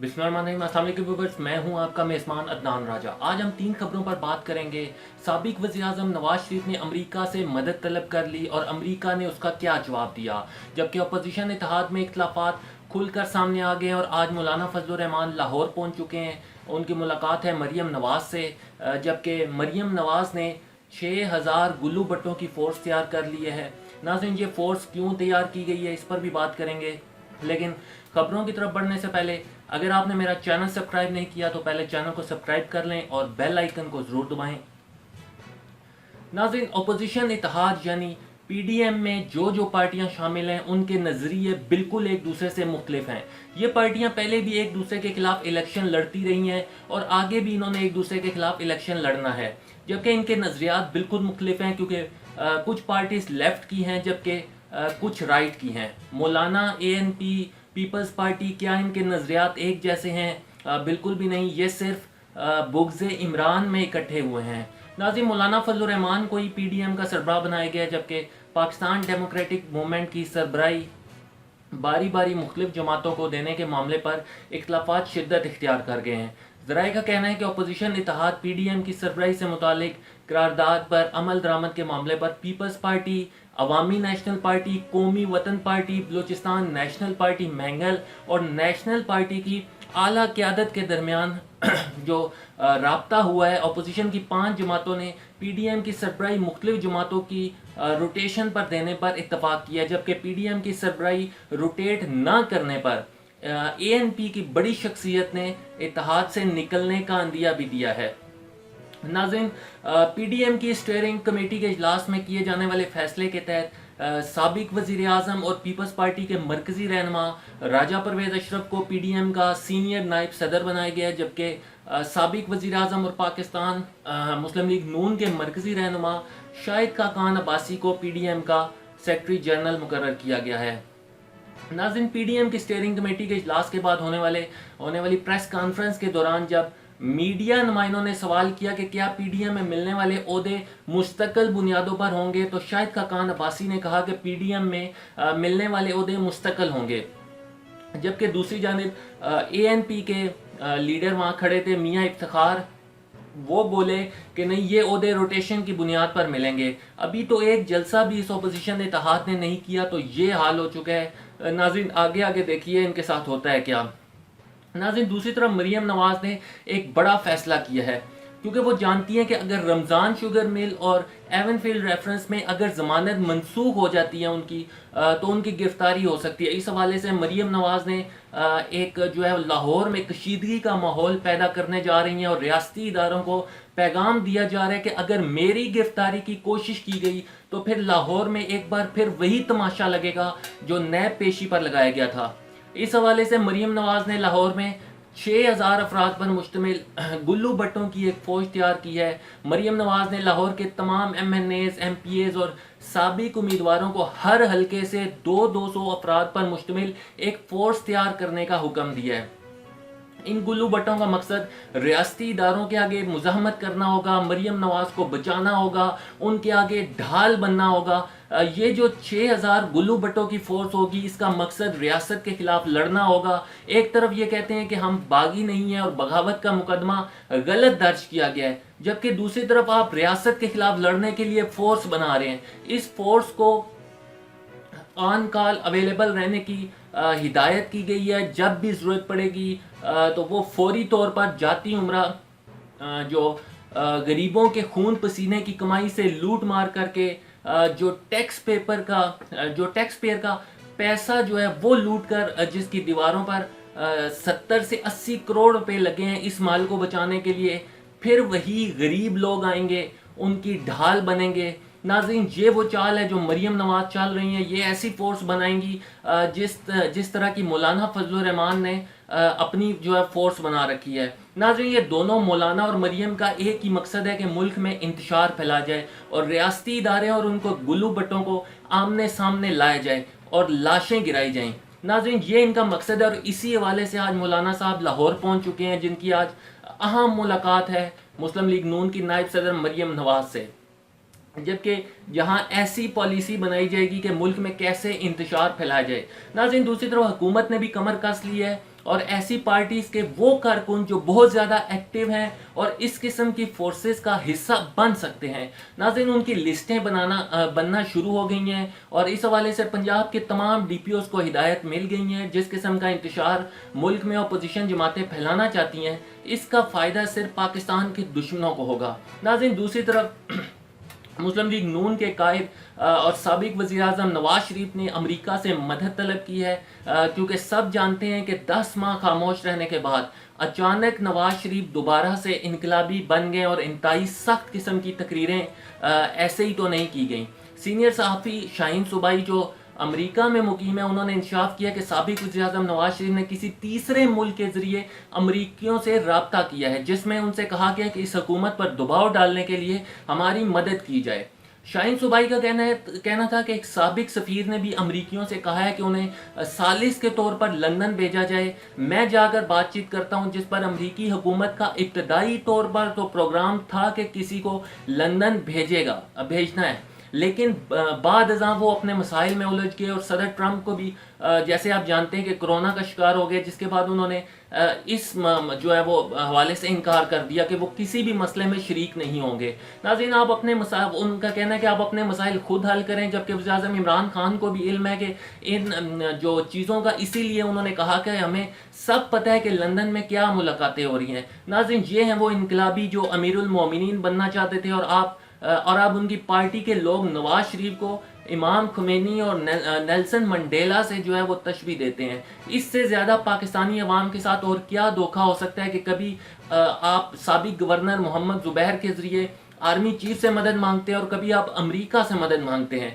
बिस्मिल्लाहिर्रहमानिर्रहीम। अस्सलाम वालेकुम व्यूअर्स, मैं हूं आपका मेज़बान अदनान राजा। आज हम 3 खबरों पर बात करेंगे। साबिक वज़ीर-ए-आज़म नवाज शरीफ ने अमेरिका से मदद तलब कर ली और अमेरिका ने उसका क्या जवाब दिया, जबकि अपोजिशन इत्तेहाद में इख्तिलाफ़ात खुलकर सामने आ गए और आज मौलाना फजल रहमान लाहौर पहुंच चुके हैं। उनकी मुलाकात है मरियम नवाज से, जबकि मरियम नवाज ने 6000 गुल्लू भट्टों की फ़ोर्स तैयार कर ली है। नाज़रीन, ये फ़ोर्स क्यों तैयार की गई है, इस पर भी बात करेंगे। लेकिन खबरों की तरफ बढ़ने से पहले अगर आपने मेरा चैनल सब्सक्राइब नहीं किया तो पहले चैनल को सब्सक्राइब कर लें और बेल आइकन को ज़रूर दबाएं। नाज़रीन, अपोजिशन इत्तेहाद यानी पीडीएम में जो पार्टियां शामिल हैं उनके नज़रिए बिल्कुल एक दूसरे से मुख्तलिफ हैं। ये पार्टियां पहले भी एक दूसरे के खिलाफ इलेक्शन लड़ती रही हैं और आगे भी इन्होंने एक दूसरे के खिलाफ इलेक्शन लड़ना है, जबकि इनके नज़रियात बिल्कुल मुख्तलिफ हैं, क्योंकि कुछ पार्टीज लेफ्ट की हैं जबकि कुछ राइट की हैं। मौलाना एएनपी पीपल्स पार्टी, क्या इनके नज़रियात एक जैसे हैं? बिल्कुल भी नहीं। ये सिर्फ बुग़्ज़ इमरान में इकट्ठे हुए हैं। नाज़रीन, मौलाना फजल रहमान को ही पीडीएम का सरबराह बनाया गया, जबकि पाकिस्तान डेमोक्रेटिक मूवमेंट की सरबराही बारी बारी मुख्तलिफ जमातों को देने के मामले पर इख्तिलाफात शिद्दत इख्तियार कर गए हैं। ज़राए का कहना है कि अपोजिशन इत्तेहाद पीडीएम की सरबराही से मुतालिक करारदाद पर अमल दरामद के मामले पर पीपल्स पार्टी, अवामी नेशनल पार्टी, कौमी वतन party, Balochistan national party mangle और नेशनल पार्टी की आला क़यादत के दरमियान जो राब्ता हुआ है। अपोजिशन की 5 जमातों ने पीडीएम की सरबराही मुख्तलिफ जमातों की रोटेशन पर देने पर इत्तफाक किया, जबकि पीडीएम की सरबराही रोटेट न करने पर एएनपी की बड़ी शख्सियत ने इत्तेहाद से निकलने का अंदिया भी दिया है। नाज़रीन, पीडीएम की स्टीयरिंग कमेटी के इजलास में किए जाने वाले फैसले के तहत साबिक वज़ीर आज़म और पीपल्स पार्टी के मरकज़ी रहनुमा राजा परवेज़ अशरफ को पीडीएम का सीनियर नायब सदर बनाया गया है, जबकि साबिक वज़ीर आज़म और पाकिस्तान मुस्लिम लीग नून के मरकज़ी रहनुमा शाहिद खाकान अब्बासी को पीडीएम का सेक्रेटरी जनरल मुकर्रर किया गया है। नाज़रीन, पीडीएम की स्टीयरिंग कमेटी के इजलास के बाद होने वाली प्रेस कॉन्फ्रेंस के दौरान जब मीडिया नुमाइंदों ने सवाल किया कि क्या पीडीएम में मिलने वाले ओहदे मुस्तकिल बुनियादों पर होंगे, तो शाहिद खाकान अब्बासी ने कहा कि पीडीएम में मिलने वाले ओहदे मुस्तकिल होंगे, जबकि दूसरी जानिब एएनपी के लीडर वहाँ खड़े थे मियाँ इफ्तिखार, वो बोले कि नहीं, ये ओहदे रोटेशन की बुनियाद पर मिलेंगे। अभी तो एक जलसा भी इस अपोजिशन इत्तेहाद ने नहीं किया, तो ये हाल हो चुका है। नाज़रीन, आगे आगे देखिए इनके साथ होता है क्या। नाज़रीन, दूसरी तरफ मरियम नवाज ने एक बड़ा फैसला किया है, क्योंकि वो जानती हैं कि अगर रमज़ान शुगर मिल और एवनफील्ड रेफरेंस में अगर ज़मानत मनसूख हो जाती है उनकी, तो उनकी गिरफ्तारी हो सकती है। इस हवाले से मरियम नवाज ने एक जो है लाहौर में कशीदगी का माहौल पैदा करने जा रही हैं और रियासती इदारों को पैगाम दिया जा रहा है कि अगर मेरी गिरफ्तारी की कोशिश की गई तो फिर लाहौर में एक बार फिर वही तमाशा लगेगा जो नैब पेशी पर लगाया गया था। इस हवाले से मरियम नवाज ने लाहौर में 6000 अफराद पर मुश्तमिल गुल्लू भट्टों की एक फौज तैयार की है। मरियम नवाज ने लाहौर के तमाम एमएनएज, एमपीएज और साबिक उम्मीदवारों को हर हलके से 200 अफराद पर मुश्तमिल एक फोर्स तैयार करने का हुक्म दिया है। इन गुल्लू भट्टों का मकसद रियासती इदारों के आगे मुज़ाहमत करना होगा, मरियम नवाज को बचाना होगा, उनके आगे ढाल बनना होगा। ये जो 6000 गुल्लू भट्टों की फोर्स होगी, इसका मकसद रियासत के खिलाफ लड़ना होगा। एक तरफ ये कहते हैं कि हम बागी नहीं हैं और बगावत का मुकदमा गलत दर्ज किया गया है, जबकि दूसरी तरफ आप रियासत के खिलाफ लड़ने के लिए फोर्स बना रहे हैं। इस फोर्स को ऑन कॉल अवेलेबल रहने की हिदायत की गई है। जब भी ज़रूरत पड़ेगी तो वो फौरी तौर पर जाती उम्रा जो गरीबों के खून पसीने की कमाई से लूट मार करके जो टैक्स पेयर का पैसा जो है वो लूट कर, जिसकी दीवारों पर 70 से 80 करोड़ रुपए लगे हैं इस माल को बचाने के लिए, फिर वही गरीब लोग आएंगे, उनकी ढाल बनेंगे। नाज़रीन, ये वो चाल है जो मरियम नवाज चल रही हैं। ये ऐसी फोर्स बनाएंगी जिस तरह की मौलाना फजल रहमान ने अपनी जो है फोर्स बना रखी है। नाज़रीन, ये दोनों मौलाना और मरियम का एक ही मकसद है कि मुल्क में इंतशार फैला जाए और रियासती इदारे और उनको गुल्लू भट्टों को आमने सामने लाया जाए और लाशें गिराई जाएं। नाज़रीन, ये इनका मकसद है और इसी हवाले से आज मौलाना साहब लाहौर पहुंच चुके हैं, जिनकी आज अहम मुलाकात है मुस्लिम लीग नून की नायब सदर मरियम नवाज से। जबकि यहाँ ऐसी पॉलिसी बनाई जाएगी कि मुल्क में कैसे इंतशार फैलाया जाए। नाज़रीन, दूसरी तरफ हुकूमत ने भी कमर कस ली है اور ایسی پارٹیز کے وہ کارکن جو بہت زیادہ ایکٹیو ہیں اور اس قسم کی فورسز کا حصہ بن سکتے ہیں۔ ناظرین، ان کی لسٹیں بننا شروع ہو گئی ہیں اور اس حوالے سے پنجاب کے تمام ڈی پی اوز کو ہدایت مل گئی ہیں۔ جس قسم کا انتشار ملک میں اپوزیشن جماعتیں پھیلانا چاہتی ہیں، اس کا فائدہ صرف پاکستان کے دشمنوں کو ہوگا۔ ناظرین، دوسری طرف مسلم لیگ نون کے قائد اور سابق وزیر اعظم نواز شریف نے امریکہ سے مدد طلب کی ہے، کیونکہ سب جانتے ہیں کہ 10 ماہ خاموش رہنے کے بعد اچانک نواز شریف دوبارہ سے انقلابی بن گئے اور انتہائی سخت قسم کی تقریریں ایسے ہی تو نہیں کی گئیں۔ سینئر صحافی شاہین صوبائی جو امریکہ میں مقیم ہے، انہوں نے انکشاف کیا کہ سابق وزیر اعظم نواز شریف نے کسی تیسرے ملک کے ذریعے امریکیوں سے رابطہ کیا ہے، جس میں ان سے کہا گیا کہ اس حکومت پر دباؤ ڈالنے کے لیے ہماری مدد کی جائے۔ شاہین صوبائی کا کہنا تھا کہ ایک سابق سفیر نے بھی امریکیوں سے کہا ہے کہ انہیں ثالث کے طور پر لندن بھیجا جائے۔ میں جا کر بات چیت کرتا ہوں، جس پر امریکی حکومت کا ابتدائی طور پر تو پروگرام تھا کہ کسی کو لندن بھیجنا ہے، لیکن بعد ازاں وہ اپنے مسائل میں الجھ گئے اور صدر ٹرمپ کو بھی جیسے آپ جانتے ہیں کہ کرونا کا شکار ہو گئے، جس کے بعد انہوں نے اس جو ہے وہ حوالے سے انکار کر دیا کہ وہ کسی بھی مسئلے میں شریک نہیں ہوں گے۔ ناظرین، آپ اپنے مسائل، ان کا کہنا ہے کہ آپ اپنے مسائل خود حل کریں، جبکہ وزیر اعظم عمران خان کو بھی علم ہے کہ ان جو چیزوں کا، اسی لیے انہوں نے کہا کہ ہمیں سب پتہ ہے کہ لندن میں کیا ملاقاتیں ہو رہی ہیں۔ ناظرین، یہ ہیں وہ انقلابی جو امیر المومنین بننا چاہتے تھے، اور اب ان کی پارٹی کے لوگ نواز شریف کو امام خمینی اور نیلسن منڈیلا سے جو ہے وہ تشبیہ دیتے ہیں۔ اس سے زیادہ پاکستانی عوام کے ساتھ اور کیا دھوکہ ہو سکتا ہے کہ کبھی آپ سابق گورنر محمد زبیر کے ذریعے آرمی چیف سے مدد مانگتے ہیں اور کبھی آپ امریکہ سے مدد مانگتے ہیں۔